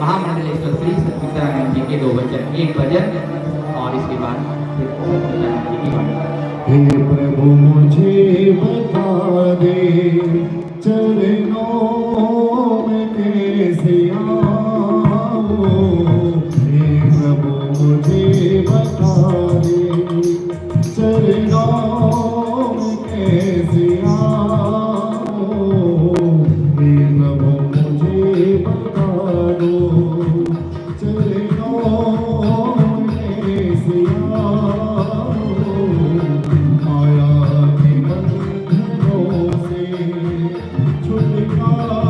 महामंडलेश्वर श्री सच्चिदानंद जी के 2 वचन, एक भजन और इसके बाद फिर सच्चिदानंद जी की वाणी। हे प्रभु मुझे बता दे चरणों में कैसे आऊं, हे प्रभु मुझे बता दे चरणों में कैसे आऊं, हे प्रभु मुझे बता दो चरणों में कैसे आऊं, माया के बंधनों से छुटकारा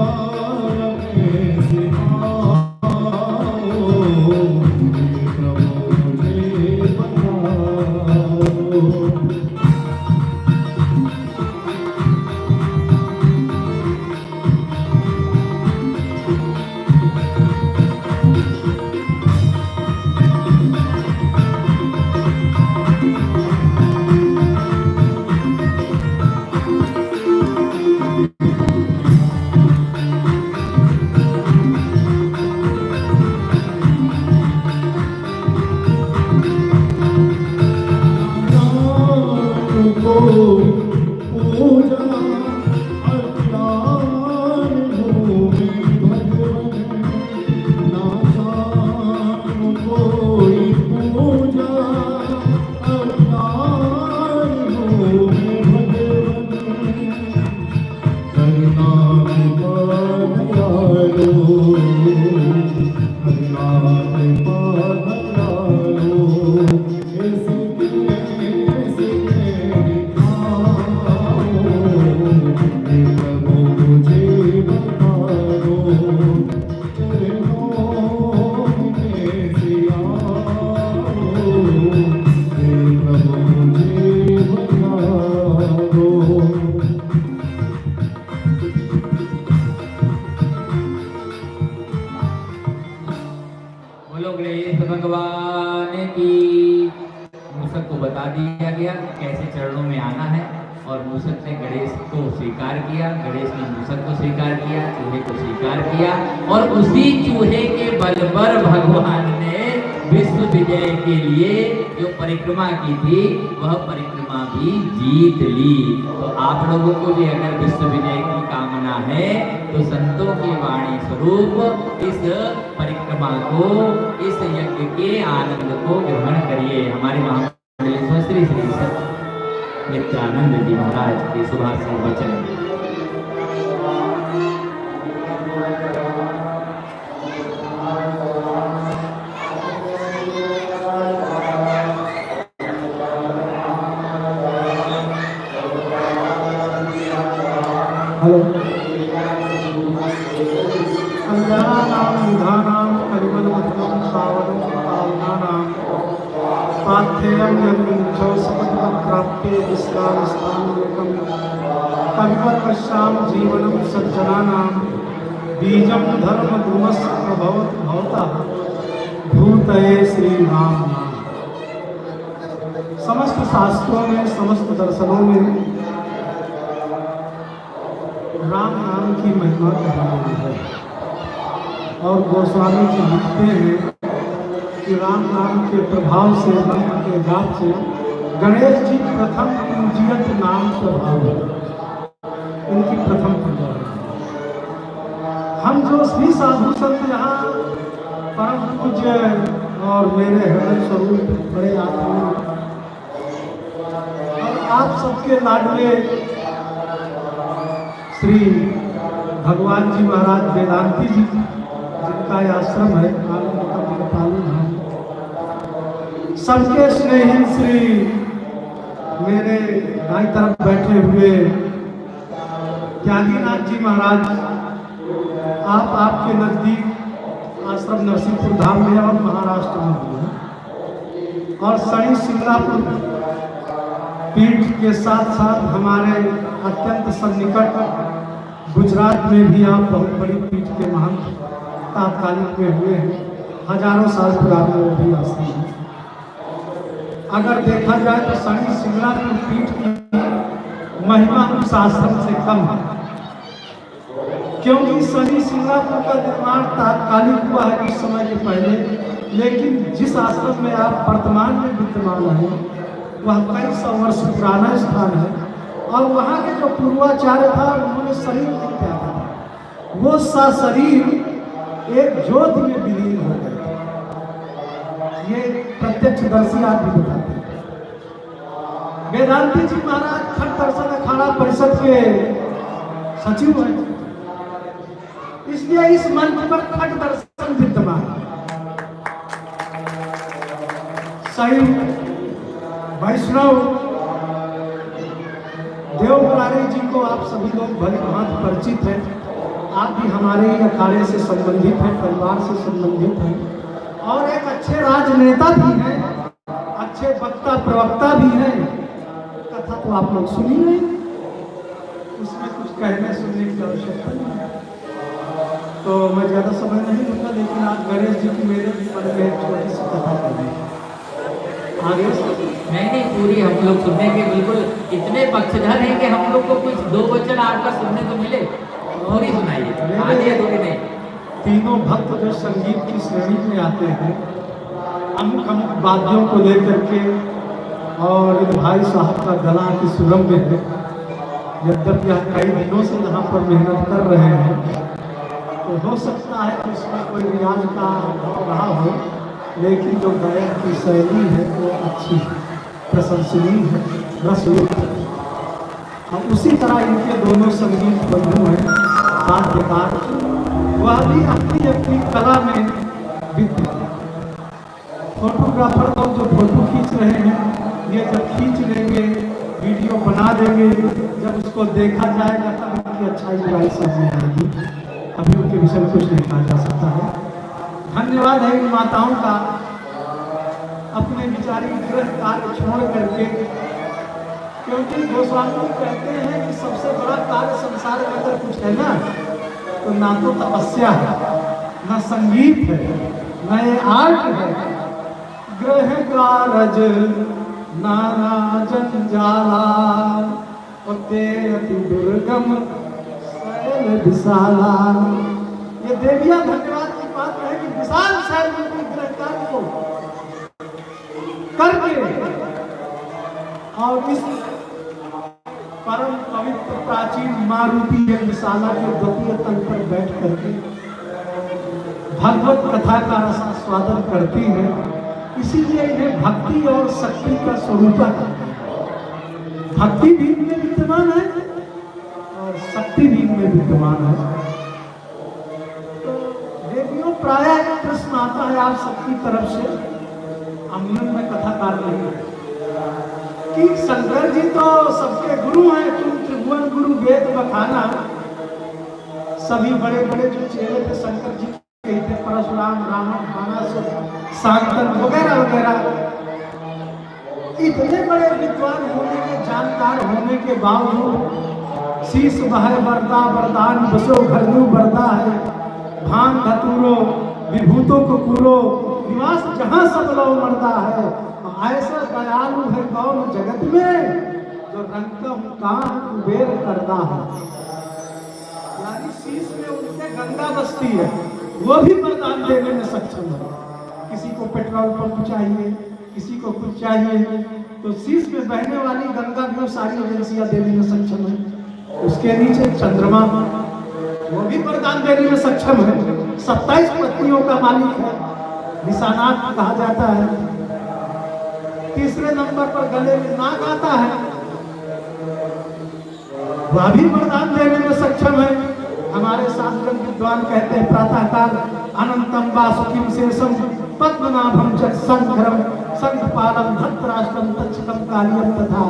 कैसे पाऊं, हे प्रभु मुझे बता दो। भगवान की। मूसक को बता दिया गया कैसे चरणों में आना है और मूसक ने गणेश को स्वीकार किया, गणेश ने मूसक को स्वीकार किया, चूहे को स्वीकार किया और उसी चूहे के बल पर भगवान ने विश्व विजय के लिए जो परिक्रमा की थी वह परिक्रमा भी जीत ली। तो आप लोगों को भी अगर विश्व विजय की कामना है तो संतों की वाणी स्वरूप इस परिक्रमा को, इस यज्ञ के आनंद को ग्रहण करिए। हमारे महामंडलेश्वर श्री श्री नित्यानंद जी महाराज के सुभाषित वचन। हेलो संध्यानां निधानां कलिमलमथनं पावनं पावनानां पाथेयं यन्मिच्छो सपत्नप्राप्ते विस्तारस्थानमेकं कविवत्पश्यां जीवनं सज्जनानां बीजं धर्मधूमस्य प्रभवत् भवतः भूतये श्री राम नाम। समस्त शास्त्रों में, समस्त दर्शनों में राम नाम की महिमा कही है और गोस्वामी जी लिखते हैं कि राम नाम के प्रभाव से, मंत्र के जाप से गणेश जी प्रथम पूजियत नाम प्रभाव है, इनकी प्रथम पूजा है। हम जो श्री साधु संत यहाँ परम पूज्य और मेरे हृदय स्वरूप बड़े आत्मा और आप सबके लाडले श्री भगवान जी महाराज वेदांती जी, जिनका आश्रम है सबके स्नेही श्री मेरे दाई तरफ बैठे हुए ज्ञानीनाथ जी महाराज, आप आपके नजदीक आश्रम नरसिंहपुर धाम में और महाराष्ट्र में हुए और शनि सिंगलापुर पीठ के साथ साथ हमारे अत्यंत सन्निकट गुजरात में भी आप बहुत बड़ी पीठ के महंत तात्कालिक में हुए हैं, हजारों साल पुराने वो भी आश्रम है। अगर देखा जाए तो शनि सिंगलापुर पीठ की महिमा उस आश्रम से कम है, क्योंकि शनि सिंगलापुर का निर्माण तात्कालिक हुआ है, लेकिन जिस आश्रम में आप वर्तमान में विद्यमान हैं वह कई सौ वर्ष पुराना स्थान है और वहाँ के जो पूर्वाचार्य था उन्होंने शरीर नहीं त्यागा था, वो सशरीर एक ज्योति में विलीन हो गए थे। ये प्रत्यक्षदर्शी आदमी बताते हैं। वेदांती जी महाराज खट दर्शन अखाड़ा परिषद के सचिव हैं, इसलिए इस मंच पर खट दर्शन विद्यमान है। सही वैष्णव देव मुरारी जी को आप सभी लोग भली भांति परिचित हैं। आप भी हमारे ही अखाड़े से संबंधित हैं, परिवार से संबंधित हैं और एक अच्छे राजनेता भी हैं, अच्छे वक्ता प्रवक्ता भी हैं। कथा तो आप लोग सुनी नहीं, उसमें कुछ कहने सुनने की आवश्यकता नहीं है। तो मैं ज़्यादा समय नहीं लूँगा, लेकिन आप गणेश जी की मेरे मन में एक छोटी सी कथा करें आगे। नहीं पूरी हम लोग सुनने के बिल्कुल इतने पक्षधर हैं कि हम लोग को कुछ दो वचन आपका सुनने को मिले और ही सुनाइए, आगे अधूरी नहीं। तीनों भक्त जो संगीत की श्रेणी में आते हैं अमुक अमुक वाद्यों को लेकर के, और इन भाई साहब का गला की सुरम में है। यद्यपि यह कई दिनों से यहाँ पर मेहनत कर रहे हैं, तो हो सकता है कि इसमें कोई रियाज का अभाव रहा हो, लेकिन जो गायन की शैली है वो अच्छी प्रशंसनीय है, रसयुक्त है। और उसी तरह इनके दोनों संगीत बंधु हैं वाद्यकार, वह भी अपनी अपनी कला में विद्य है। फोटोग्राफर लोग जो फोटो खींच रहे हैं, ये जब खींच लेंगे, वीडियो बना देंगे, जब उसको देखा जाएगा तब उनकी अच्छाई बुराई सामने आएगी। अभी उनके विषय में कुछ नहीं कहा जा सकता है। धन्यवाद है इन माताओं का अपने विचारी गृह कार्य छोड़ करके, क्योंकि गोस्वामी कहते हैं कि सबसे बड़ा कार्य संसार में अगर कुछ है ना, तो ना तो तपस्या है, ना संगीत है, ना ये आर्ट है। गृह कारज नाना जंजाला ते अति दुर्गम शैल विशाला। ये देविया धन्यवाद की बात है कि विशाल शैल में गृह कार्य को करके और इस परम पवित्र प्राचीन माँ रूपी यज्ञशाला के द्वितीय तल पर बैठ करके भगवत कथा का रसास्वादन करती है। इसीलिए इन्हें भक्ति और शक्ति का स्वरूप है। भक्ति भी इनमें विद्यमान है और शक्ति भी इनमें विद्यमान है। तो देवियों प्रायः एक प्रश्न आता है आप सबकी तरफ से, आंदोलन में कथाकार नहीं है, कि शंकर जी तो सबके गुरु हैं, तुम त्रिभुवन गुरु वेद बखाना। सभी बड़े बड़े जो चेले थे शंकर जी के थे, परशुराम, रावण, बाणासुर, शांतन वगैरह वगैरह, इतने बड़े विद्वान होने के, जानकार होने के बावजूद शीश बहे वरदा वरदान बसो घरनु वरदा है, भान धतूरो विभूतों को कूरो निवास जहां सब लो मरदा है। ऐसा दयालु है कौन जगत में, जो रंग काम कुबेर करता है। यानी शीश में उनके गंगा बसती है, वो भी वरदान देने में सक्षम है। किसी को पेट्रोल पंप चाहिए, किसी को कुछ चाहिए, तो शीश में बहने वाली गंगा भी सारी एजेंसियां देने में सक्षम है। उसके नीचे चंद्रमा, वो भी वरदान देने में सक्षम है। 27 पत्नियों का मालिक है, निशानात कहा जाता है। तीसरे नंबर पर गले में नाग आता है, वह भी वरदान देने में सक्षम है। हमारे शास्त्र विद्वान कहते हैं प्रातःकाल अनंतम वासुकिम शेषम पद्मनाभम च शंकरम शंखपालम धत्तराष्ट्रम तच्छितम कालियम तथा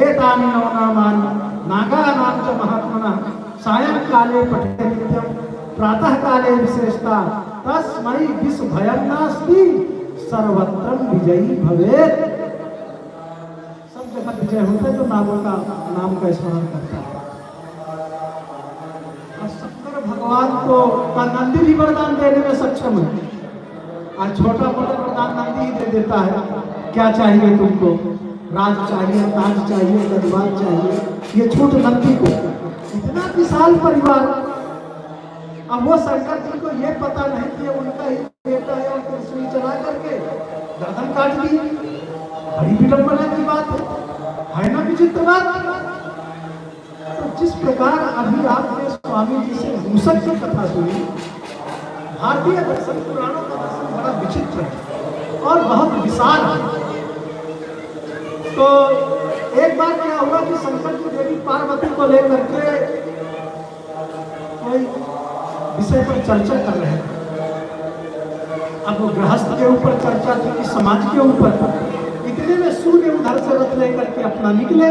एतानि नवनामानि नागानां च महात्मनः सायंकाले पठेत् नित्यं प्रातःकाले विशेषता तस्मै विषभयं नास्ति सर्वत्र विजयी भवेत्। सब जगह विजय होता है जो नागों का नाम का स्मरण करता है। शंकर भगवान को नंदी भी वरदान देने में सक्षम है। आज छोटा मोटा वरदान नंदी ही दे देता है। क्या चाहिए तुमको, राज चाहिए, ताज चाहिए, गजबान चाहिए, ये छूट नंदी को। इतना विशाल परिवार। अब वो शंकर जी को ये पता नहीं कि उनका ही बेटा है और त्रिशूल चला कर प्रकार अभी आपने स्वामी जी से मूसक की कथा सुनी, भारतीय दर्शन पुराणों का दर्शन बड़ा विचित्र है और बहुत विशाल है। तो एक बार क्या हुआ कि शंकर की देवी पार्वती को लेकर के कोई विषय पर चर्चा कर रहे थे। अब वो गृहस्थ के ऊपर चर्चा थी कि समाज के ऊपर। इतने में सूर्य उधर से रथ लेकर के अपना निकले,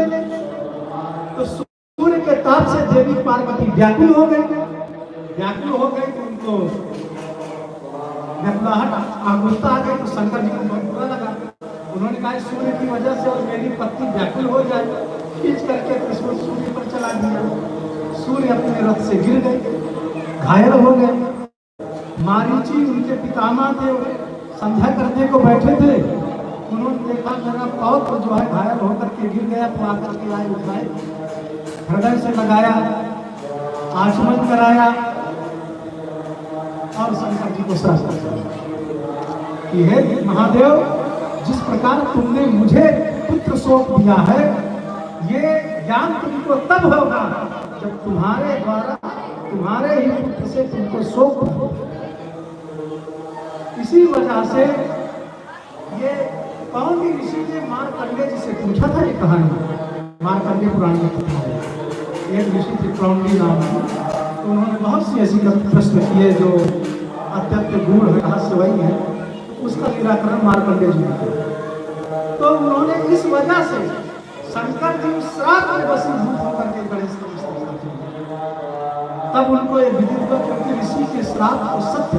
तो सूर्य के ताप से देवी पार्वती व्याकुल हो गई। तो उनको व्याकुलाहट आकुलता आ गई। तो शंकर जी को बहुत बुरा लगा। उन्होंने कहा सूर्य की वजह से और मेरी पत्नी व्याकुल हो जाए, खींच करके कृष्ण सूर्य पर चला दिया। सूर्य अपने रथ से गिर गए, घायल हो गए। मारीची उनके पितामह थे, संध्या करने को बैठे थे। उन्होंने देखा मेरा पौत्र जो है घायल होकर के गिर गया, तो आकर के आए, उठाए, हृदय से लगाया, आचमन कराया और शंकर जी को शास्त्र कि हे महादेव, जिस प्रकार तुमने मुझे पुत्र सौंप दिया है, ये ज्ञान तुमको तब होगा जब तुम्हारे द्वारा तुम्हारे ही पुत्र से तुमको सौंप। इसी वजह से ये कौन भी ऋषि ने मार्कंडेय जी से पूछा था। ये कहानी मार्कंडेय पुराण में कथा है। एक ऋषि थे कौंडी नाम की, तो उन्होंने बहुत सी ऐसी प्रश्न किए जो अत्यंत गूढ़ रहस्यमयी है। उसका निराकरण मार्कंडेय जी ने किया। तो उन्होंने इस वजह से शंकर जी श्राप में वशीभूत होकर के गणेश को विसर्जन किया। तब उनको ये विदित हुआ क्योंकि ऋषि के श्राप को सत्य,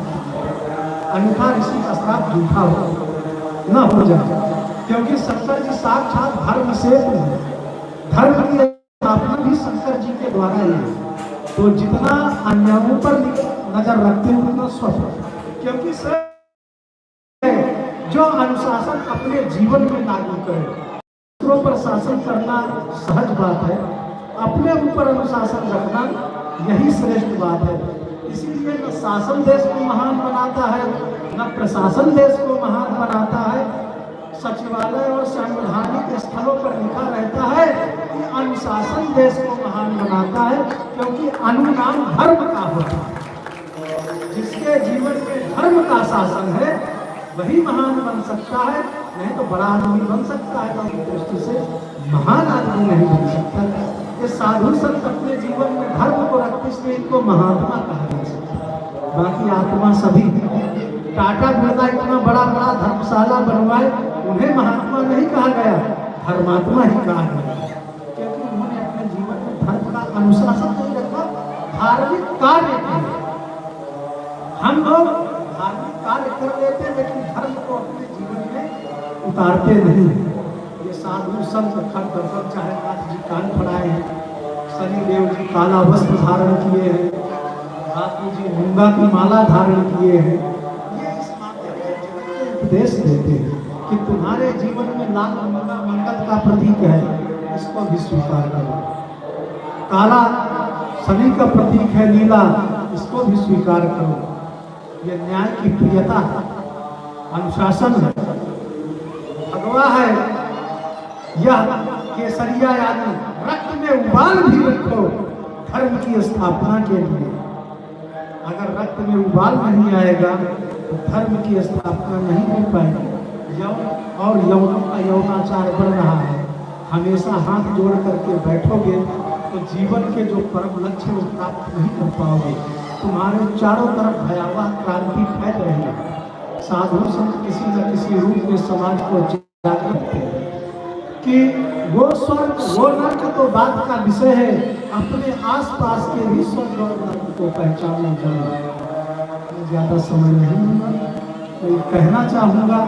अन्यथा ऋषि का श्राप झूठा हो न हो जाए। क्योंकि शंकर जी साक्षात धर्म से धर्म की स्थापना भी शंकर जी के द्वारा ही है। तो जितना अन्यों पर नजर रखते हैं उतना स्वस्थ, क्योंकि जो अनुशासन अपने जीवन में लागू करे। दूसरों पर शासन करना सहज बात है, अपने ऊपर अनुशासन रखना यही श्रेष्ठ बात है। इसीलिए न शासन देश को महान बनाता है, न प्रशासन देश को महान बनाता है। सचिवालय और संवैधानिक स्थलों पर लिखा रहता है कि अनुशासन देश को महान बनाता है, क्योंकि अनुनाम धर्म का होता है। जिसके जीवन में धर्म का शासन है वही महान बन सकता है, नहीं तो बड़ा आदमी बन सकता है, तो दृष्टि से महान आदमी नहीं बन सकता। ये साधु संत अपने जीवन में धर्म को रखते, इसलिए इनको महात्मा कहा जा सकता। बाकी आत्मा सभी टाटा बिरला इतना बड़ा बड़ा धर्मशाला बनवाए, उन्हें महात्मा नहीं कहा गया, धर्मात्मा ही कहा गया, क्योंकि उन्होंने अपने जीवन में धर्म का अनुशासन नहीं रखा, धार्मिक कार्य किए। हम लोग धार्मिक कार्य कर लेते हैं लेकिन धर्म को अपने जीवन में उतारते नहीं। ये साधु संत खड़गड़ चाहे नाथ जी कान पड़ाए हैं, शनिदेव जी काला वस्त्र धारण किए हैं, बापू जी मूंगा की माला धारण किए हैं। ये इस माध्यम से जगत को उपदेश देते हैं कि तुम्हारे जीवन में लाल मूंगा मंगल का प्रतीक है, इसको भी स्वीकार करो। काला शनि का प्रतीक है, नीला, इसको भी स्वीकार करो। ये न्याय की प्रियता है, अनुशासन है, भगवा है। यह केसरिया यानी रक्त में उबाल भी रखो धर्म की स्थापना के लिए। अगर रक्त में उबाल नहीं आएगा तो धर्म की स्थापना नहीं हो पाएगी। यौन और यौनों का यौनाचार बढ़ रहा है। हमेशा हाथ जोड़ करके बैठोगे तो जीवन के जो परम लक्ष्य वो प्राप्त नहीं कर पाओगे। तुम्हारे चारों तरफ भयावह क्रांति फैल रही है। साधु संत किसी न किसी रूप में समाज को जागृत करते हैं कि वो स्वर्ग वो नर्क तो बात का विषय है, अपने आसपास के भी स्वर्ग और नर्क को पहचानना चाहिए। ज़्यादा समय नहीं होगा, मैं कहना चाहूँगा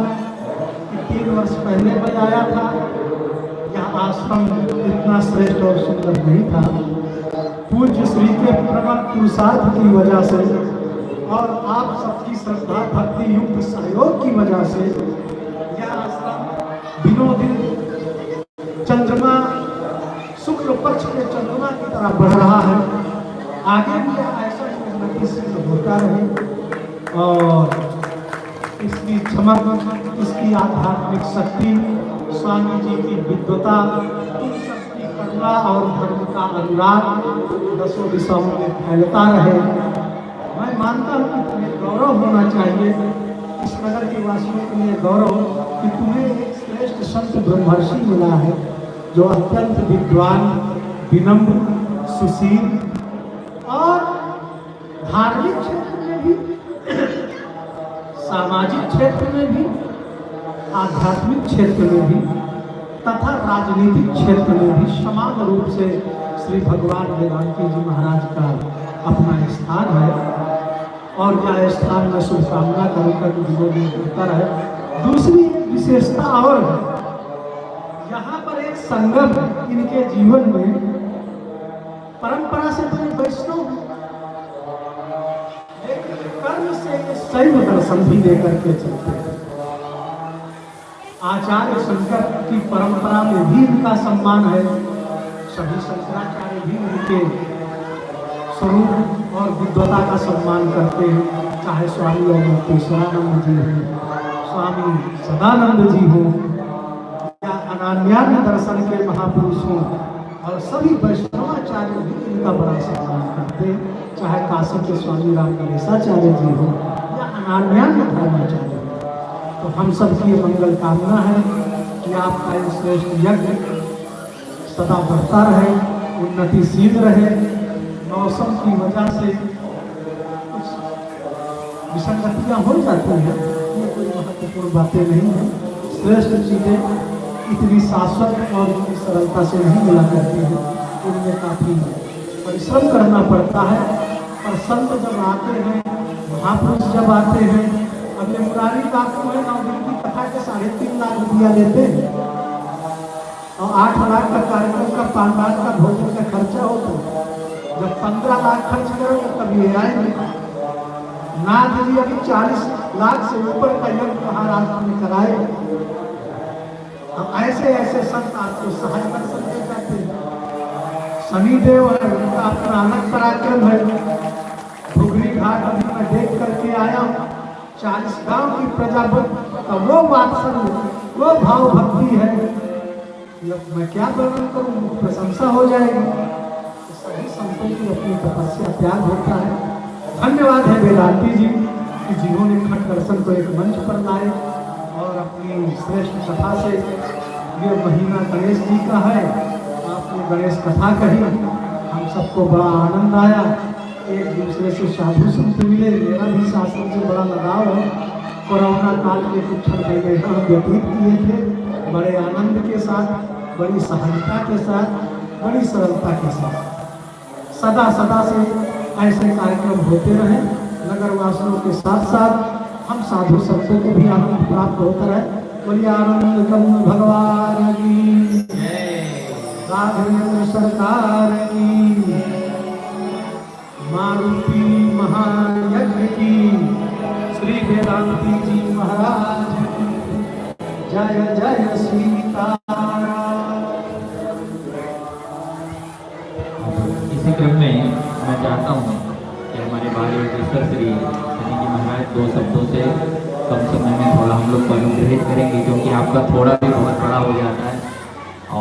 कि 3 वर्ष पहले मैं आया था। यह आश्रम इतना श्रेष्ठ और सुंदर नहीं था। पूज्य श्री के प्रबल पुरुषार्थ की वजह से और आप सबकी श्रद्धा भक्ति युक्त सहयोग की वजह से यह आश्रम दिनों दिन चंद्रमा शुक्ल पक्ष के चंद्रमा की तरह बढ़ रहा है। आगे भी ऐसा ही उन्नति सिद्ध होता रहे और इसकी चमक, इसकी आध्यात्मिक शक्ति, स्वामी जी की विद्वता, इन सबकी सेवा और धर्म का अनुराग दसों दिशाओं में फैलता रहे। मैं मानता हूँ कि तुम्हें गौरव होना चाहिए, इस नगर के वासियों के लिए गौरव कि तुम्हें एक श्रेष्ठ संत ब्रह्मर्षि मिला है जो अत्यंत विद्वान, विनम्र, सुशील और धार्मिक क्षेत्र में भी, सामाजिक क्षेत्र में भी, आध्यात्मिक क्षेत्र में भी तथा राजनीतिक क्षेत्र में भी समान रूप से श्री भगवान वेदांती जी महाराज का अपना स्थान है। और यह स्थान में शुभकामना करूँगा कि जीवन करता रहे। दूसरी एक विशेषता और है, यहाँ पर एक संगम इनके जीवन में परंपरा से बने वैष्णव कर्म से शैव दर्शन भी लेकर के चलते हैं। आचार्य शंकर की परंपरा में भी इनका सम्मान है। सभी शंकराचार्य भी उनके स्वरूप और विद्वता का सम्मान करते हैं, चाहे स्वामी अवधूतेश्वरानंद जी हो, स्वामी सदानंद जी हो या अनान्यान्य दर्शन के महापुरुष हों, और सभी वैष्णवाचार्य भी इनका बड़ा सम्मान करते हैं, चाहे काशी के स्वामी राम गणेशाचार्य जी हो या अनान्यान्य धर्माचार्य हो। तो हम सबकी ये मंगल कामना है कि आपका ये श्रेष्ठ यज्ञ सदा बढ़ता रहे, उन्नतिशील रहे। मौसम की वजह से कुछ विसंगतियाँ हो जाती हैं, ये कोई महत्वपूर्ण बातें नहीं हैं। श्रेष्ठ चीज़ें इतनी शाश्वत और इतनी सरलता से नहीं मिला करती हैं, उनमें काफ़ी परिश्रम करना पड़ता है। पर संत जब आते हैं, महापुरुष जब आते हैं, अब ये मुरारी बापू है, 9 दिन की कथा के 3.5 लाख रुपया लेते हैं और 8 लाख का कार्यक्रम का 5 लाख का भोजन का खर्चा हो, तो जब 15 लाख खर्च करोगे तब ये आएंगे। नाथ जी अभी 40 लाख से ऊपर का यज्ञ महाराष्ट्र में कराए। अब ऐसे ऐसे संत आपको सहाय कर सकते जाते हैं। शनिदेव है, उनका अपना अलग पराक्रम है। भुगरी घाट अभी मैं देख करके आया हूँ, 40 गांव की प्रजा का वो वात्सल्य, वो भाव भक्ति है, मैं क्या वर्णन करूँ, प्रशंसा हो जाएगी। तो सभी संतों की अपनी तपस्या त्याग होता है। धन्यवाद है वेदांती जी कि जिन्होंने खट दर्शन को एक मंच पर लाए और अपनी श्रेष्ठ कथा से, ये महीना गणेश जी का है, आपने गणेश कथा कही, हम सबको बड़ा आनंद आया। एक दूसरे से साधु संत मिले, मेरा भी शास्त्र से बड़ा लगाव है। कोरोना काल के कुछ क्षण पहले हम व्यतीत किए थे, बड़े आनंद के साथ, बड़ी सहजता के साथ, बड़ी सरलता के साथ। सदा सदा से ऐसे कार्यक्रम होते रहे। नगर वासियों के साथ साथ हम साधु संतों को भी आनंद प्राप्त होता रहे। बोलिए आनंद कंद भगवान की, राघवेंद्र सरकार की, मारुति महायज्ञ की, श्री वेदांती जी महाराज की जय जय सीताराम। इसी क्रम में मैं चाहता हूँ कि हमारे भाई योगेश्वर श्री शनि जी महाराज 2 शब्दों से कम समय में थोड़ा हम लोग को अनुग्रहित करेंगे, क्योंकि आपका थोड़ा भी बहुत बड़ा हो जाता है।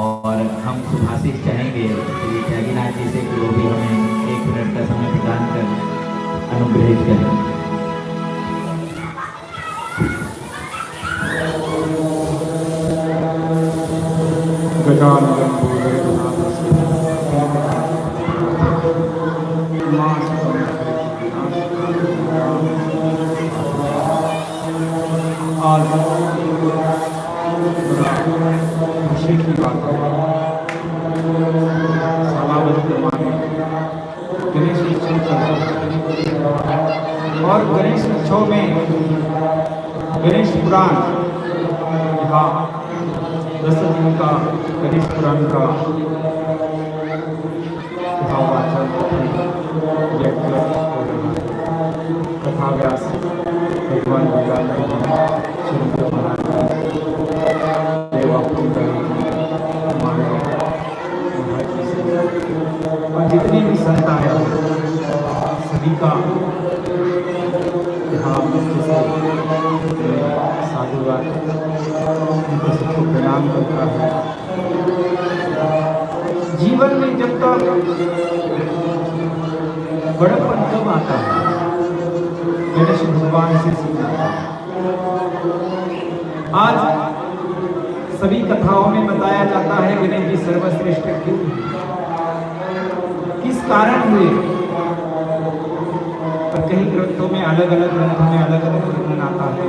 और हम सुभाषित चाहेंगे श्री त्यागीनाथ जी से कि वो भी हमें 1 मिनट का समय प्रदान कर अनुग्रहित करें। गजानन आज खुशी की बात है, गणेश उत्सव चल रहा है और गणेश उत्सव में गणेश पुराण, यहाँ 10 दिन का गणेश पुराण का यहाँ वाचन यज्ञ हो रहा है। कथा व्यास भगवान वेदांती जी, महाराज और जितने भी संत आए सभी का यहाँ साधुवाद, उनको सबको प्रणाम करता है। जीवन में जब तक बड़प्पन कब आता है, गणेश भगवान से सीखा। आज सभी कथाओं में बताया जाता है गणेश जी सर्वश्रेष्ठ क्यों, किस कारण हुए, पर कई ग्रंथों में अलग अलग वर्णन आता है।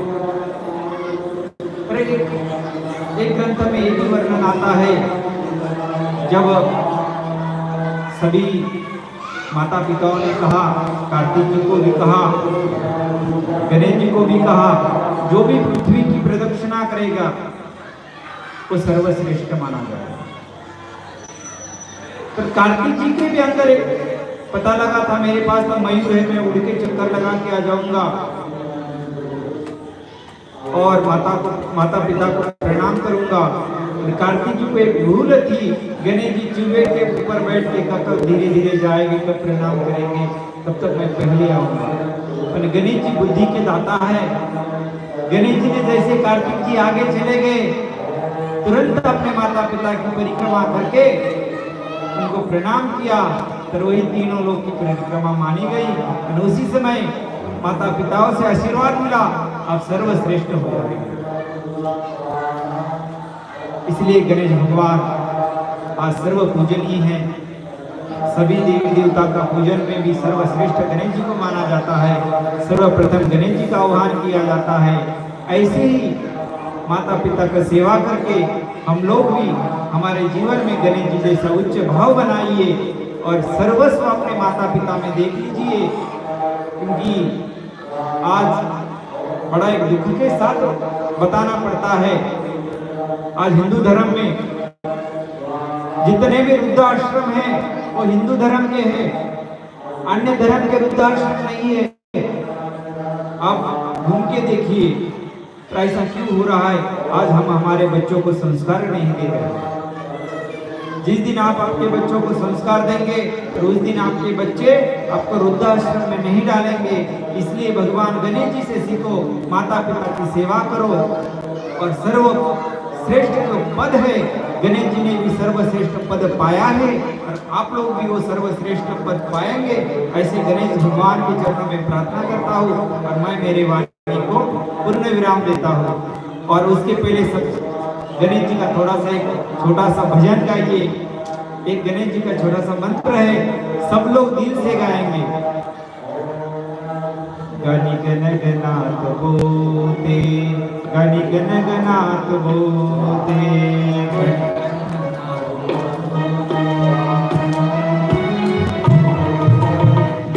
पर एक ग्रंथ में एक ही वर्णन आता है, जब सभी माता पिताओं ने कहा, कार्तिक जी को भी कहा, गणेश जी को भी कहा, जो भी पृथ्वी की प्रदक्षिणा करेगा वो सर्वश्रेष्ठ माना जाएगा। तो कार्तिक जी के भी अंदर एक पता लगा था, मेरे पास तो मयूर है, मैं उड़ के चक्कर लगा के आ जाऊंगा और माता पिता को प्रणाम करूंगा। कार्तिक जी को एक भूल थी, गणेश जी चूहे के ऊपर बैठ के कब धीरे धीरे जाएंगे, कब प्रणाम करेंगे, तब तक मैं पहले आऊंगा। पर गणेश जी बुद्धि के दाता है। गणेश जी ने जैसे कार्तिक जी आगे चले गए, तुरंत अपने माता पिता की परिक्रमा करके उनको प्रणाम किया, तो वही तीनों लोग की परिक्रमा मानी गई और उसी समय माता पिताओं से आशीर्वाद मिला, आप सर्वश्रेष्ठ हो गए। इसलिए गणेश भगवान आज सर्व पूजनीय हैं। सभी देवी देवता का पूजन में भी सर्वश्रेष्ठ गणेश जी को माना जाता है। सर्वप्रथम गणेश जी का आह्वान किया जाता है। ऐसे ही माता पिता का सेवा करके हम लोग भी हमारे जीवन में गणेश जी जैसा उच्च भाव बनाइए और सर्वस्व अपने माता पिता में देख लीजिए, क्योंकि आज बड़ा एक दुख के साथ बताना पड़ता है, आज हिंदू धर्म में जितने भी वृद्धाश्रम हैं वो हिंदू धर्म के हैं, अन्य धर्म के वृद्धाश्रम नहीं है। आप घूम के देखिए तो ऐसा क्यों हो रहा है। आज हम हमारे बच्चों को संस्कार नहीं दे रहे हैं। जिस दिन आप आपके बच्चों को संस्कार देंगे तो उस दिन आपके बच्चे आपको वृद्धाश्रम में नहीं डालेंगे। इसलिए भगवान गणेश जी से सीखो, माता पिता की सेवा करो और सर्वश्रेष्ठ जो पद है, गणेश जी ने भी सर्वश्रेष्ठ पद पाया है और आप लोग भी वो सर्वश्रेष्ठ पद पाएंगे। ऐसे गणेश भगवान के चरणों में प्रार्थना करता हूँ और मैं मेरे वाणी को पूर्ण विराम देता हूँ। और उसके पहले सब गणेश जी का थोड़ा सा एक छोटा सा भजन गाइए। एक गणेश जी का छोटा सा मंत्र है, सब लोग दिल से गाएंगे। गणि गण गणात बोते, गणि गण गणात बोते,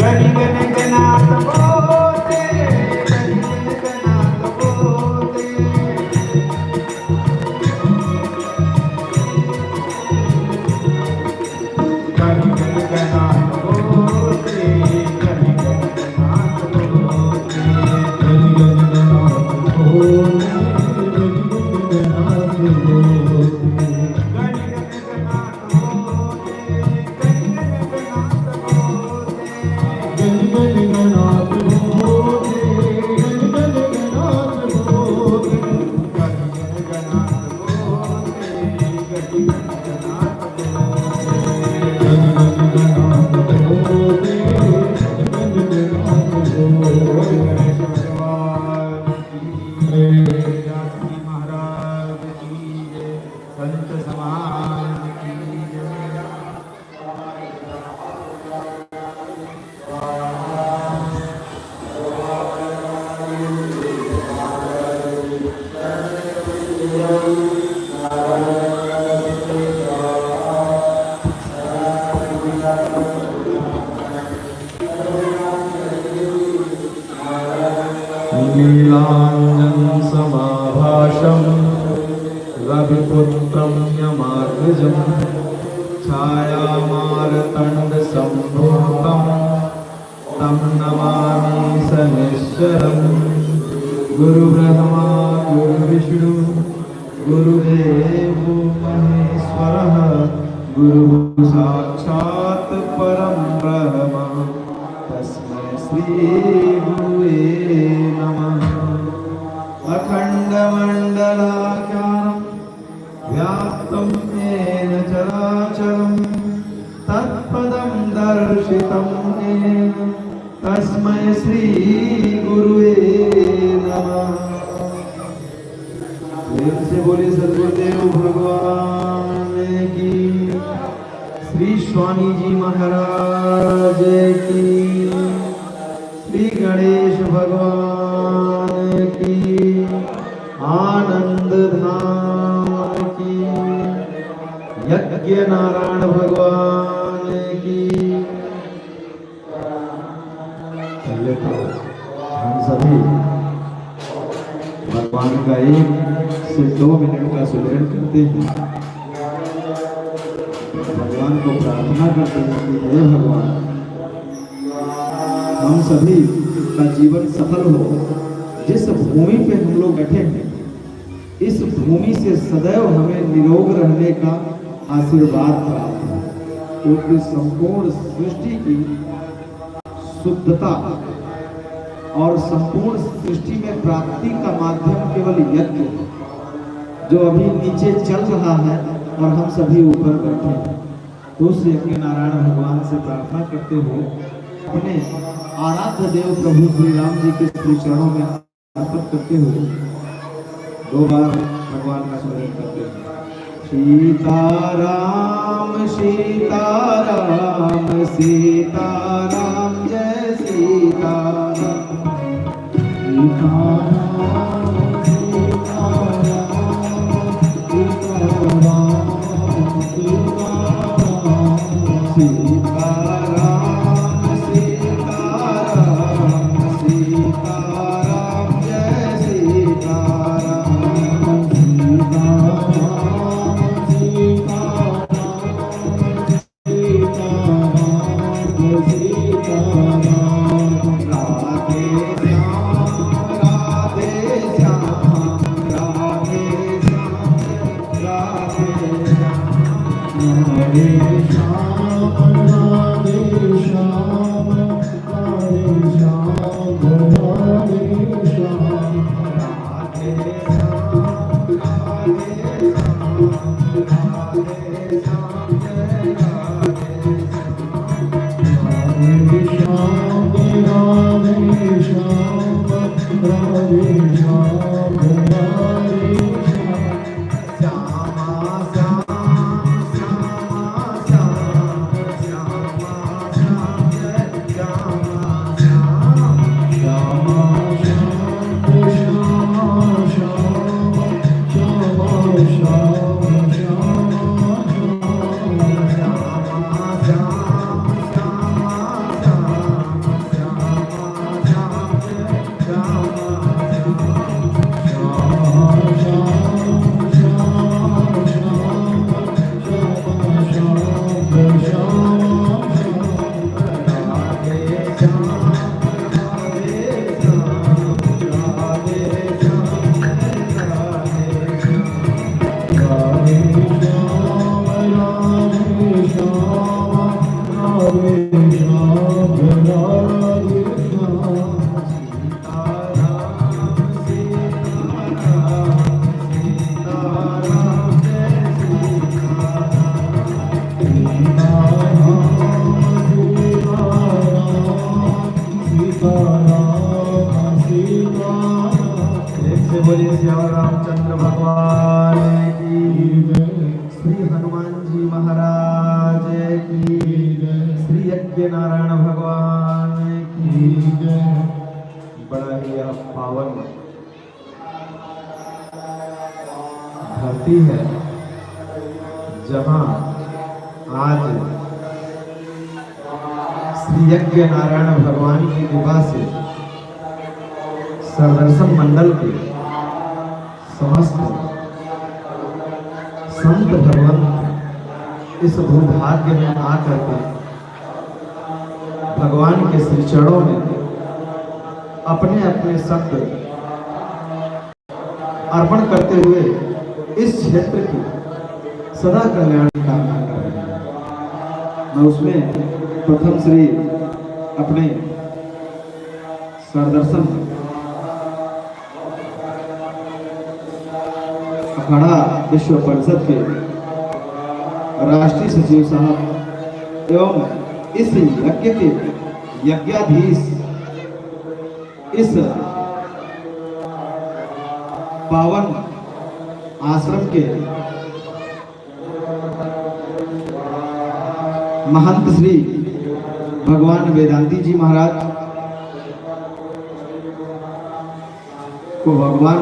गणि गण गणात बोते, गणि गण गणात बोते, गणि गण गणात बोते, गणि गण गणात बोते, गणि गण गणात बोते, नीलाञ्जनं समाभाषं रविपुत्रं यमाग्रजं छायामार्तण्डसम्भूतं तं नमामि शनैश्वरं। गुरुब्रह्मा गुरुविष्णु गुरुदेवो महेश्वरः, गुरुः साक्षात् परं ब्रह्म, तस्मै श्री गुरुवे नमः। अखण्डमण्डलाकारं व्याप्तं येन चराचरम् बोले सदगुरुदेव भगवान की, श्री स्वामी जी महाराज की, श्री गणेश भगवान की, आनंद धाम की, यज्ञ नारायण भगवान की। पहले तो हम सभी भगवान का 1 से 2 मिनट का सुमिरन करते हैं, भगवान को प्रार्थना करते हैं कि हे भगवान, हम सभी का जीवन सफल हो। जिस भूमि पे हम लोग बैठे हैं, इस भूमि से सदैव हमें निरोग रहने का आशीर्वाद प्राप्त हो, क्योंकि संपूर्ण सृष्टि की शुद्धता और संपूर्ण सृष्टि में प्राप्ति का माध्यम केवल यज्ञ है, जो अभी नीचे चल रहा है और हम सभी ऊपर बैठे हैं। तो उस यज्ञ नारायण भगवान से प्रार्थना करते हुए अपने आराध्य देव प्रभु श्री राम जी के श्री चरणों में अर्पित करते हुए 2 बार भगवान का स्मरण करते हैं। सीताराम सीताराम सीताराम जय सीताराम, बोलिए श्याम रामचंद्र भगवान की, श्री हनुमान जी महाराज की, श्री यज्ञ नारायण भगवान की। बड़ा ही यह पावन धरती है जहाँ आज श्री यज्ञ नारायण भगवान की कृपा से सरदर्शन मंडल के समस्त संत भगवान इस भूभाग्य में आकर के भगवान के श्री चरणों में अपने अपने शब्द अर्पण करते हुए इस क्षेत्र की सदा कल्याण की कामना कर रहे हैं। मैं उसमें प्रथम श्री अपने सरदर्शन अखाड़ा विश्व परिषद के राष्ट्रीय सचिव साहब एवं इस यज्ञ के यज्ञाधीश, इस पावन आश्रम के महंत श्री भगवान वेदांती जी महाराज को भगवान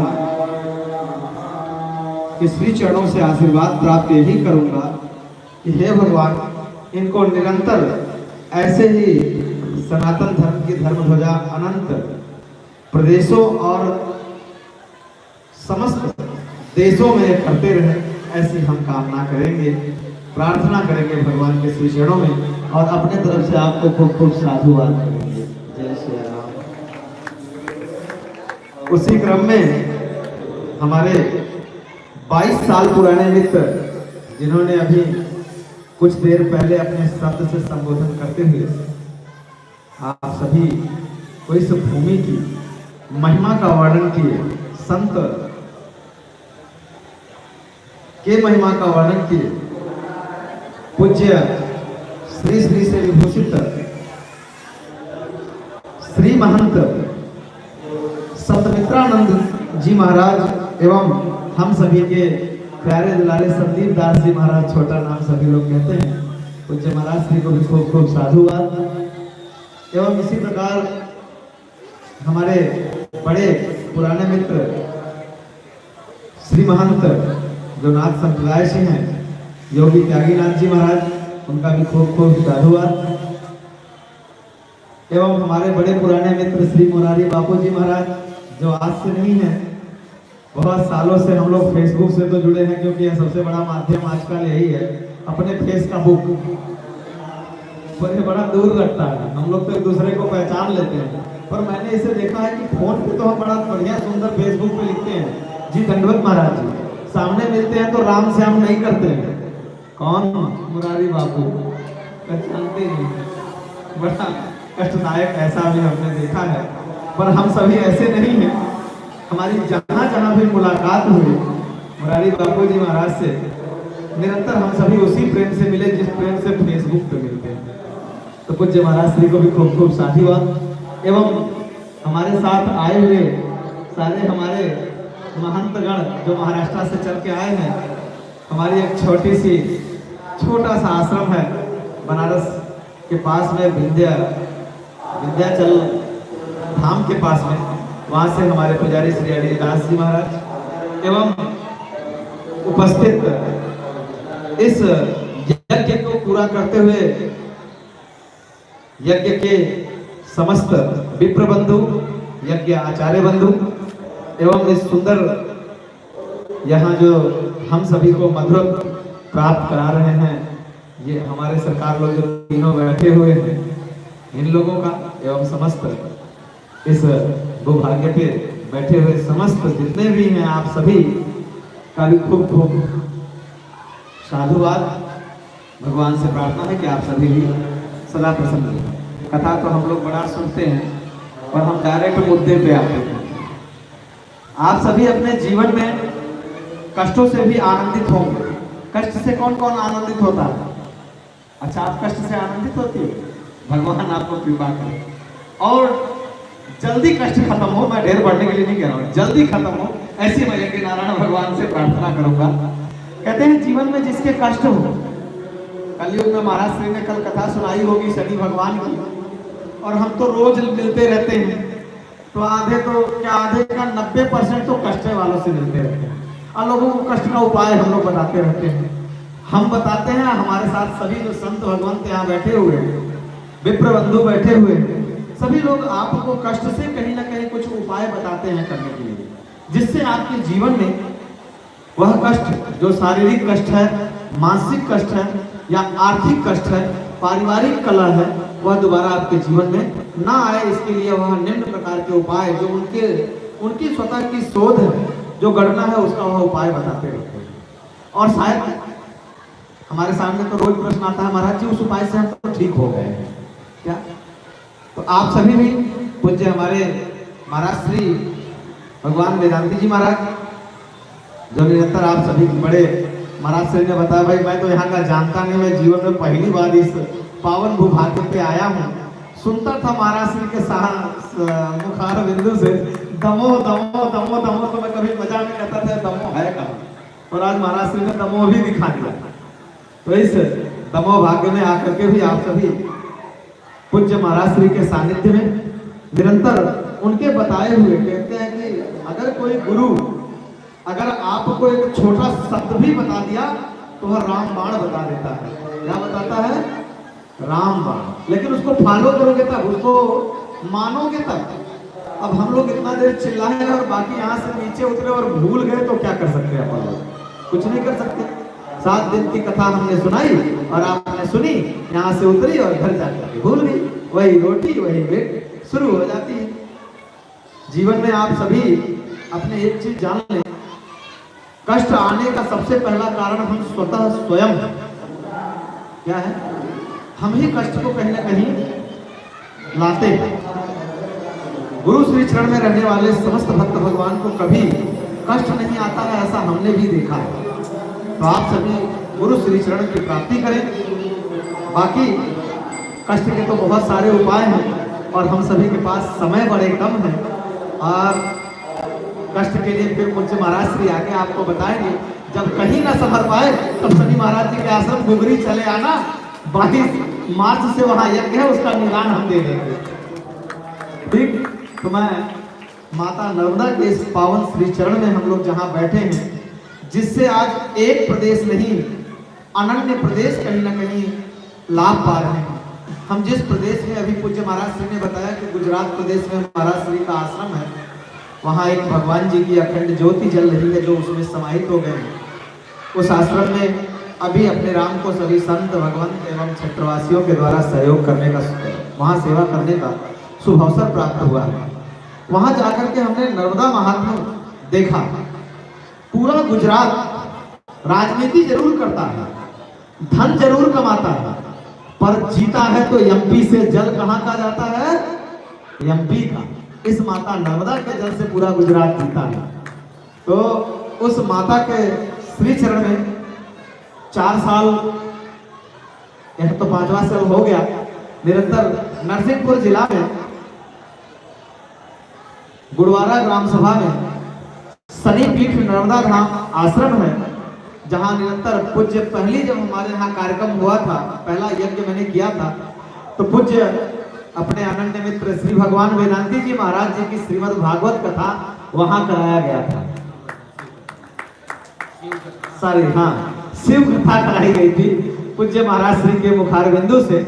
के श्री चरणों से आशीर्वाद प्राप्त यही करूंगा कि हे भगवान, इनको निरंतर ऐसे ही सनातन धर्म की धर्म ध्वजा अनंत प्रदेशों और समस्त देशों में करते रहे, ऐसी हम कामना करेंगे, प्रार्थना करेंगे भगवान के श्री चरणों में, और अपने तरफ से आपको खूब खूब साधुवाद करेंगे। जय श्री राम। उसी क्रम में हमारे 22 साल पुराने मित्र जिन्होंने अभी कुछ देर पहले अपने शब्द से संबोधन करते हुए आप सभी को इस भूमि की महिमा का वर्णन किए, संत के महिमा का वर्णन किए, पूज्य श्री श्री से विभूषित श्री महंत सतमित्रानंद जी महाराज एवं हम सभी के प्यारे दुलारे संदीप दास जी महाराज, छोटा नाम सभी लोग कहते हैं, पूज्य महाराज श्री को भी खूब खूब साधुवाद। एवं इसी प्रकार हमारे बड़े पुराने मित्र श्री महंत जो नाथ संप्रदाय से हैं, योगी त्यागीनाथ जी महाराज, उनका भी खूब खूब साधुवाद। एवं हमारे बड़े पुराने मित्र श्री मुरारी बापू जी महाराज जो आज से नहीं है, बहुत सालों से हम लोग फेसबुक से तो जुड़े हैं, क्योंकि यह सबसे बड़ा माध्यम आजकल यही है, अपने फेस का बुक पर बड़ा दूर रखता है, हम लोग तो एक दूसरे को पहचान लेते हैं, पर मैंने इसे देखा है कि फोन पे तो हम बड़ा बढ़िया सुंदर फेसबुक पे लिखते हैं जी दंडवत महाराज जी, सामने मिलते हैं तो राम श्याम नहीं करते हैं, कौन मुरारी बापू पहचानते नहीं, बड़ा कष्टदायक ऐसा भी हमने देखा है। पर हम सभी ऐसे नहीं हैं, हमारी जहाँ जहाँ भी मुलाकात हुई मुरारी बापू जी महाराज से, निरंतर हम सभी उसी प्रेम से मिले जिस प्रेम से फेसबुक पे मिलते हैं। तो पूज्य महाराज श्री को भी खूब खूब साधुवाद। एवं हमारे साथ आए हुए सारे हमारे महंतगण जो महाराष्ट्र से चल के आए हैं, हमारी एक छोटा सा आश्रम है बनारस के पास में, विंध्याचल धाम के पास में, वहां से हमारे पुजारी श्री हरिदास जी महाराज एवं उपस्थित इस यज्ञ को पूरा करते हुए यज्ञ के समस्त विप्र बंधु, यज्ञ आचार्य बंधु एवं इस सुंदर यहाँ जो हम सभी को मधुर प्राप्त करा रहे हैं, ये हमारे सरकार लोग जो तीनों बैठे हुए हैं, इन लोगों का एवं समस्त इस भूभाग्य पे बैठे हुए समस्त जितने भी हैं, आप सभी का भी खूब खूब साधुवाद। भगवान से प्रार्थना है कि आप सभी भी सदा प्रसन्न रहें। कथा तो हम लोग बड़ा सुनते हैं और हम डायरेक्ट मुद्दे पे आते हैं। आप सभी अपने जीवन में कष्टों से भी आनंदित होंगे। कष्ट से कौन कौन आनंदित होता है? अच्छा, आप कष्ट से आनंदित होती है? भगवान आपको कृपा करे और जल्दी कष्ट खत्म हो। मैं ढेर बढ़ने के लिए नहीं कह रहा हूँ, जल्दी खत्म हो, ऐसी मैं यज्ञ नारायण भगवान से प्रार्थना करूंगा। कहते हैं जीवन में जिसके कष्ट हो, कलयुग में महाराज श्री ने कल कथा सुनाई होगी शनि भगवान की, और हम तो रोज मिलते रहते हैं, तो आधे का 90% तो कष्ट वालों से मिलते रहते हैं और लोगों को कष्ट का उपाय हम लोग बताते रहते हैं। हम बताते हैं, हमारे साथ सभी जो संत भगवंत यहाँ बैठे हुए हैं, विप्र बंधु बैठे हुए हैं, सभी लोग आपको कष्ट से कहीं ना कहीं कुछ उपाय बताते हैं करने के लिए, जिससे आपके जीवन में वह कष्ट जो शारीरिक कष्ट है, मानसिक कष्ट है या आर्थिक कष्ट है, पारिवारिक कलह है, वह दोबारा आपके जीवन में ना आए। इसके लिए वह निम्न प्रकार के उपाय जो उनकी स्वतः की शोध है, जो गणना है, उसका वह उपाय बताते रहते हैं। और शायद हमारे सामने तो रोज प्रश्न आता है, महाराज जी उस उपाय से हम तो ठीक हो गए क्या? तो आप सभी भी पूज्य हमारे महाराज श्री भगवान वेदांती जी महाराज, जो निरंतर आप सभी बड़े महाराज श्री ने बताया, भाई मैं तो यहाँ का जानता नहीं, मैं जीवन में पहली बार इस पावन भूभाग्य पे आया हूँ। सुनता था महाराज श्री के मुखार बिंदु से दमो दमो दमो दमो, तो मैं कभी मजा में कहता था दमो है कहाँ, और आज महाराज श्री ने दमोह भी दिखा दिया। तो इस दमोह भाग्य में आकर के भी आप सभी पूज्य महाराज श्री के सानिध्य में निरंतर उनके बताए हुए कहते हैं कि अगर कोई गुरु अगर आपको एक छोटा शब्द भी बता दिया तो वह राम बाण बता देता है। क्या बताता है? राम बाण। लेकिन उसको फॉलो करोगे तब, उसको मानोगे तब। अब हम लोग इतना देर चिल्लाए और बाकी यहाँ से नीचे उतरे और भूल गए तो क्या कर सकते हैं अपन लोग? कुछ नहीं कर सकते। 7 दिन की कथा हमने सुनाई और आपने सुनी, यहाँ से उतरी और घर जाकर भूल गई। वही रोटी वही वेट शुरू हो जाती है। जीवन में आप सभी अपने एक चीज जान लें, कष्ट आने का सबसे पहला कारण हम स्वतः स्वयं हैं। क्या है? हम ही कष्ट को कहीं ना कहीं लाते हैं। गुरु श्री चरण में रहने वाले समस्त भक्त भगवान को कभी कष्ट नहीं आता है, ऐसा हमने भी देखा है। तो आप सभी गुरु श्री चरण की प्राप्ति करें। बाकी कष्ट के तो बहुत सारे उपाय हैं और हम सभी के पास समय बड़े कम है और कष्ट के लिए फिर मुझसे महाराज श्री आगे आपको बताएंगे। जब कहीं ना संभल पाए तब शनि महाराज जी के आश्रम गुगरी चले आना। 22 मार्च से वहां यज्ञ है, उसका निदान हम दे देंगे। ठीक? तो मैं माता नर्मदा के इस पावन श्री चरण में हम लोग जहां बैठे हैं, जिससे आज एक प्रदेश नहीं अनन्य प्रदेश कहीं ना कहीं लाभ पा रहे हैं। हम जिस प्रदेश में अभी पूज्य महाराज श्री ने बताया कि गुजरात प्रदेश में महाराज श्री का आश्रम है, वहाँ एक भगवान जी की अखंड ज्योति जल रही है जो उसमें समाहित हो गए हैं। उस आश्रम में अभी अपने राम को सभी संत भगवंत एवं क्षेत्रवासियों के द्वारा सहयोग करने का, वहाँ सेवा करने का शुभ अवसर प्राप्त हुआ है। वहाँ जाकर के हमने नर्मदा महात्म्य देखा। पूरा गुजरात राजनीति जरूर करता है, धन जरूर कमाता है, पर जीता है तो एमपी से जल कहाँ का जाता है? एमपी का। इस माता नर्मदा के जल से पूरा गुजरात जीता है। तो उस माता के श्री चरण में 4 साल, यह तो 5वां साल हो गया, निरंतर नरसिंहपुर जिला में गुड़वारा ग्राम सभा में शनि पीठ नर्मदा धाम आश्रम है, जहां निरंतर पूज्य पहली जब हमारे यहाँ कार्यक्रम हुआ था, पहला यज्ञ मैंने किया था, तो पूज्य अपने अनन्य मित्र श्री भगवान वेदांती जी महाराज जी की श्रीमद् भागवत कथा वहां कराया गया था। सॉरी, हाँ, शिव कथा कराई गई थी पूज्य महाराज श्री के मुखार बिंदु से।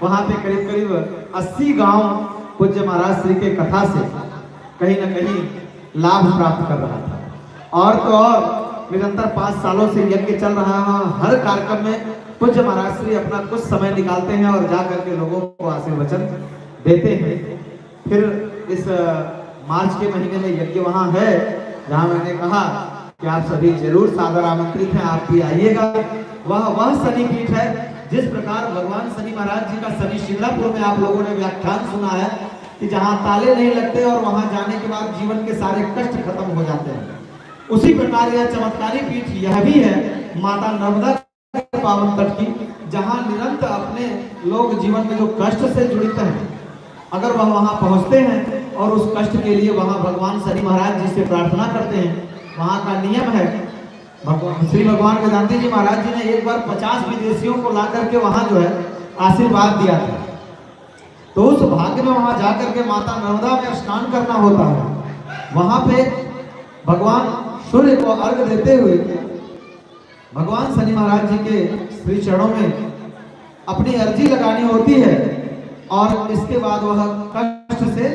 वहां पे करीब करीब 80 गांव पूज्य महाराज श्री के कथा से कहीं ना कहीं लाभ प्राप्त कर रहा था। और तो और निरंतर 5 सालों से यज्ञ चल रहा है। हर कार्यक्रम में पूज्य महाराज श्री अपना कुछ समय निकालते हैं और जा करके लोगों को आशीर्वचन देते हैं। फिर इस मार्च के महीने में यज्ञ वहाँ है, जहाँ मैंने कहा कि आप सभी जरूर सादर आमंत्रित हैं, आप भी आइएगा। वह शनि पीठ है, जिस प्रकार भगवान शनि महाराज जी का शनि शिंगणापुर में आप लोगों ने व्याख्यान सुना है कि जहाँ ताले नहीं लगते और वहाँ जाने के बाद जीवन के सारे कष्ट खत्म हो जाते हैं। उसी प्रकार यह चमत्कारी पीठ यह भी है माता नर्मदा के पावन तट की, जहाँ निरंतर अपने लोग जीवन में जो कष्ट से जुड़ित हैं, अगर वह वहाँ पहुँचते हैं और उस कष्ट के लिए वहाँ भगवान शनि महाराज जी से प्रार्थना करते हैं। वहाँ का नियम है, श्री भगवान वेदांती जी महाराज जी ने एक बार 50 विदेशियों को ला करके वहाँ जो है आशीर्वाद दिया था। तो उस भाग्य में वहाँ जाकर के माता नर्मदा में स्नान करना होता है। वहाँ पे भगवान सूर्य को अर्घ देते हुए भगवान शनि महाराज जी के श्री चरणों में अपनी अर्जी लगानी होती है और इसके बाद वह कष्ट से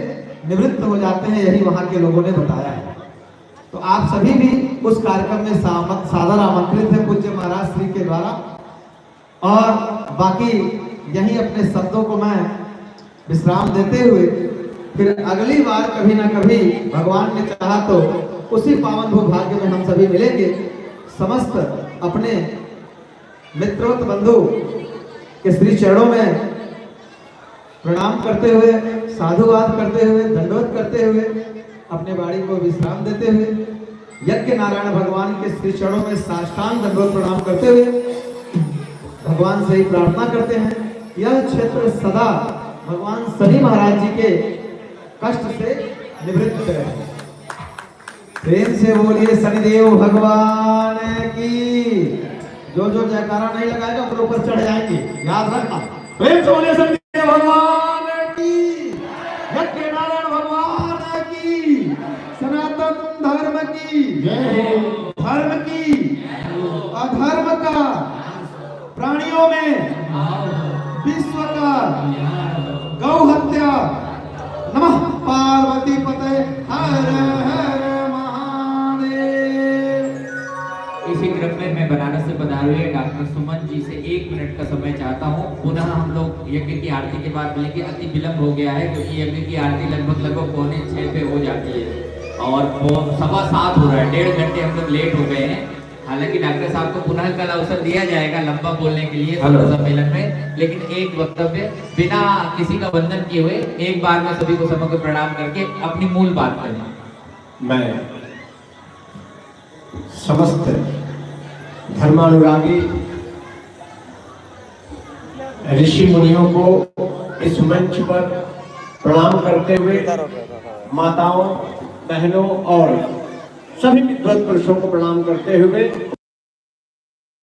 निवृत्त हो जाते हैं। यही वहाँ के लोगों ने बताया है। तो आप सभी भी उस कार्यक्रम में सादर आमंत्रित है पूज्य महाराज श्री के द्वारा। और बाकी यही अपने शब्दों को मैं विश्राम देते हुए फिर अगली बार कभी ना कभी भगवान ने चाहा तो उसी पावन भूभाग्य में हम सभी मिलेंगे। समस्त अपने मित्रों बंधु के श्री चरणों में प्रणाम करते हुए, साधुवाद करते हुए, दंडवत करते हुए, अपने वाणी को विश्राम देते हुए, यज्ञ नारायण भगवान के श्री चरणों में साष्टांग दंडवत प्रणाम करते हुए भगवान से ही प्रार्थना करते हैं यह क्षेत्र सदा भगवान शनि महाराज जी के कष्ट से निवृत्त रहे। प्रेम से बोलिए शनिदेव भगवान की। जो जो जयकारा नहीं लगाएगा अपने ऊपर चढ़ जाएंगे, याद रखना। प्रेम से बोलिए शनिदेव भगवान की, यज्ञ नारायण भगवान की, सनातन धर्म की, धर्म की, अधर्म का, प्राणियों में विश्व का, गौ हत्या, नमः पार्वती पते हर हर महादेव। इसी क्रम में मैं बनारस से पधारे हुए डॉक्टर सुमन जी से 1 मिनट का समय चाहता हूँ। पुनः हम लोग यज्ञ की आरती के बाद मिलेंगे। अति विलंब हो गया है क्योंकि यज्ञ की आरती लगभग 6:45 पे हो जाती है और वो 7:15 हो रहा है। 1.5 घंटे हम लोग लेट हो गए हैं। हालांकि डॉक्टर साहब को पुनः कल अवसर दिया जाएगा लंबा बोलने के लिए सम्मेलन में, लेकिन एक वक्तव्य बिना किसी का वंदन किए हुए एक बार में सभी को समग्र प्रणाम करके अपनी मूल बात करना। मैं समस्त धर्मानुरागी ऋषि मुनियों को इस मंच पर प्रणाम करते हुए, माताओं, बहनों और सभी विद्वत पुरुषों को प्रणाम करते हुए